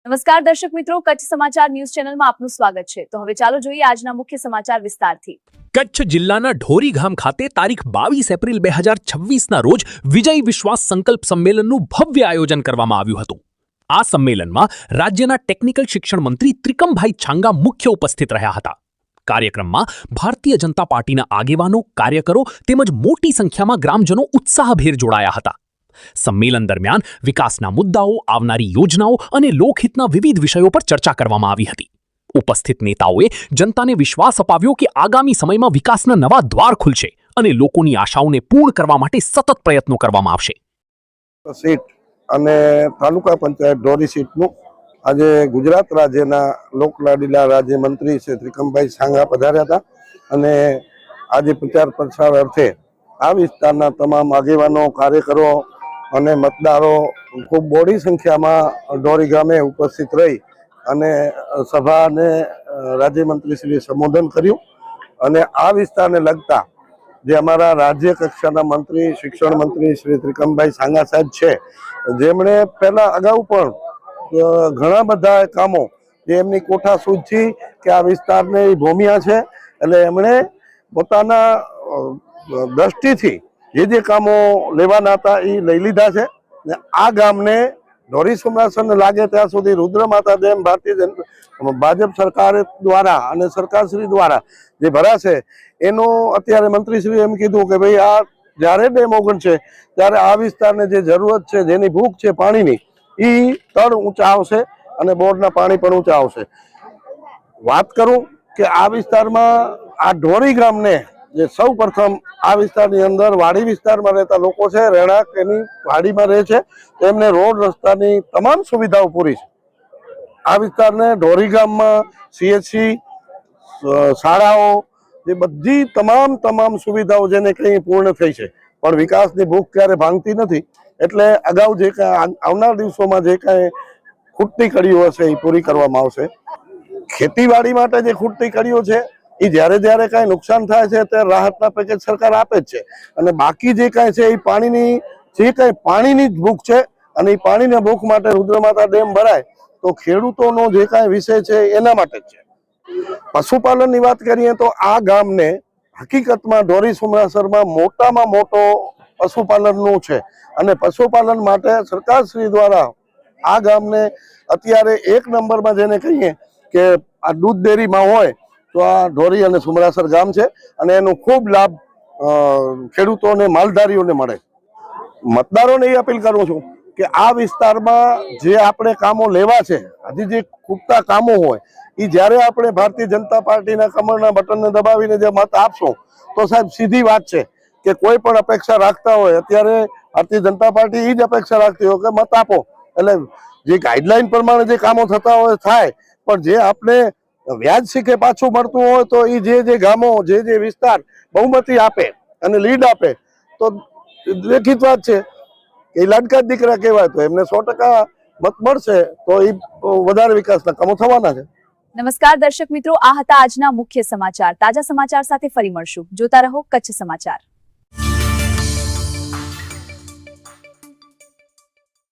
નમસ્કાર દર્શક મિત્રો, કચ્છ સમાચાર ન્યૂઝ ચેનલમાં આપનું સ્વાગત છે। તો હવે ચાલો જોઈએ આજના મુખ્ય સમાચાર વિસ્તારથી। કચ્છ જિલ્લાના ઢોરી ગામ ખાતે તારીખ 22 એપ્રિલ 2026ના રોજ વિજય વિશ્વાસ સંકલ્પ સંમેલનનું ભવ્ય આયોજન કરવામાં આવ્યું હતું। આ સંમેલનમાં રાજ્યના ટેકનિકલ શિક્ષણ મંત્રી ત્રિકમભાઈ છાંગા મુખ્ય ઉપસ્થિત રહ્યા હતા। કાર્યક્રમમાં ભારતીય જનતા પાર્ટીના આગેવાનો, કાર્યકરો તેમજ મોટી સંખ્યામાં ગ્રામજનો ઉત્સાહભેર જોડાયા હતા। સંમેલન દરમિયાન વિકાસના મુદ્દાઓ, આવનારી યોજનાઓ અને લોકહિતના વિવિધ વિષયો પર ચર્ચા કરવામાં આવી હતી। ઉપસ્થિત નેતાઓએ જનતાને વિશ્વાસ અપાવ્યો કે આગામી સમયમાં વિકાસના નવા દ્વાર ખુલશે અને લોકોની આશાઓને પૂર્ણ કરવા માટે સતત પ્રયત્નો કરવામાં આવશે। સીટ અને તાલુકા પંચાયત ઢોરી સીટનું આજે ગુજરાત રાજ્યના લોકલાડીલા રાજ્યમંત્રી શ્રી ત્રિકમભાઈ છાંગા પધાર્યા હતા અને આજે પ્રચાર પ્રસાર અર્થે આ વિસ્તારના તમામ આગેવાનો, કાર્યકરો અને મતદારો ખૂબ મોટી સંખ્યામાં ઢોરી ગામે ઉપસ્થિત રહી અને સભાને રાજ્યમંત્રીશ્રીએ સંબોધન કર્યું અને આ વિસ્તારને લગતા જે અમારા રાજ્ય કક્ષાના મંત્રી, શિક્ષણ મંત્રી શ્રી ત્રિકમભાઈ છાંગા સાહેબ છે, જેમણે પહેલા અગાઉ પણ ઘણા બધા કામો જે એમની કોઠાસૂઝથી કે આ વિસ્તારને ભૂમિયા છે એટલે એમણે પોતાના દ્રષ્ટિથી જે કામો લેવાના હતા એ લઈ લીધા છે ને આ ગામને ઢોરી સુમરાસરને લાગે ત્યાં સુધી રુદ્રમાતા ડેમ ભાજપ સરકાર દ્વારા અને સરકારશ્રી દ્વારા જે ભરાશે એનું અત્યારે મંત્રીશ્રીએ એમ કીધું કે ભાઈ આ જ્યારે ડેમ ઓગણશે ત્યારે આ વિસ્તારને જે જરૂરત છે, જેની ભૂખ છે પાણીની, એ તળ ઊંચા આવશે અને બોરના પાણી પણ ઊંચા આવશે। વાત કરું કે આ વિસ્તારમાં આ ઢોરી ગામને જે સૌ પ્રથમ આ વિસ્તારની અંદર વાડી વિસ્તારમાં રહેતા લોકો છે, રહેણાંક એની વાડીમાં રહે છે, તેમને રોડ રસ્તાની તમામ સુવિધાઓ પૂરી છે। આ વિસ્તારને ઢોરી ગામમાં CHC, શાળાઓ, જે બધી તમામ સુવિધાઓ જેને કંઈ પૂર્ણ થઈ છે, પણ વિકાસની ભૂખ ક્યારે ભાંગતી નથી। એટલે અગાઉ જે કાંઈ આવનાર દિવસોમાં જે કાંઈ ખૂટતી કડીઓ હશે એ પૂરી કરવામાં આવશે। ખેતીવાડી માટે જે ખૂટતી કડીઓ છે એ જ્યારે કાંઈ નુકસાન થાય છે ત્યારે રાહતના પેકેજ સરકાર આપે જ છે અને બાકી જે કાંઈ છે એ પાણીની જ ભૂખ છે અને એ પાણીની ભૂખ માટે રુદ્રમાતા ડેમ ભરાય તો ખેડૂતોનો જે કાંઈ વિષય છે એના માટે જ છે। પશુપાલનની વાત કરીએ તો આ ગામને હકીકતમાં ઢોરી સુમરાસરમાં મોટામાં મોટો પશુપાલનનું છે અને પશુપાલન માટે સરકારશ્રી દ્વારા આ ગામને અત્યારે 1 નંબરમાં જેને કહીએ કે આ દૂધ ડેરીમાં હોય તો આ ઢોરી અને સુમરાસર ગામ છે અને એનો ખૂબ લાભ ખેડૂતોને, માલધારીઓને મળે। મતદારોને એ અપીલ કરું છું કે આ વિસ્તારમાં જે આપણે કામો લેવા છે, હજી જે ખૂટતા કામો હોય એ જ્યારે આપણે ભારતીય જનતા પાર્ટીના કમળના બટનને દબાવીને જે મત આપશો તો સાહેબ સીધી વાત છે કે કોઈ પણ અપેક્ષા રાખતા હોય, અત્યારે ભારતીય જનતા પાર્ટી એ જ અપેક્ષા રાખતી હોય કે મત આપો એટલે જે ગાઈડલાઈન પ્રમાણે જે કામો થતા હોય થાય, પણ જે આપણે વ્યાજ શીખે પાછું મળતું હોય તો એ જે ગામો, જે વિસ્તાર બહુમતી આપે અને લીડ આપે તો લેખિત વાત છે કે લાડકા દીકરા કહેવાય તો એમને 100% મત મળશે તો એ વધારે વિકાસના કામો થવાના છે। નમસ્કાર દર્શક મિત્રો, આ હતા આજના મુખ્ય સમાચાર। તાજા સમાચાર સાથે ફરી મળશું। જોતા રહો કચ્છ સમાચાર।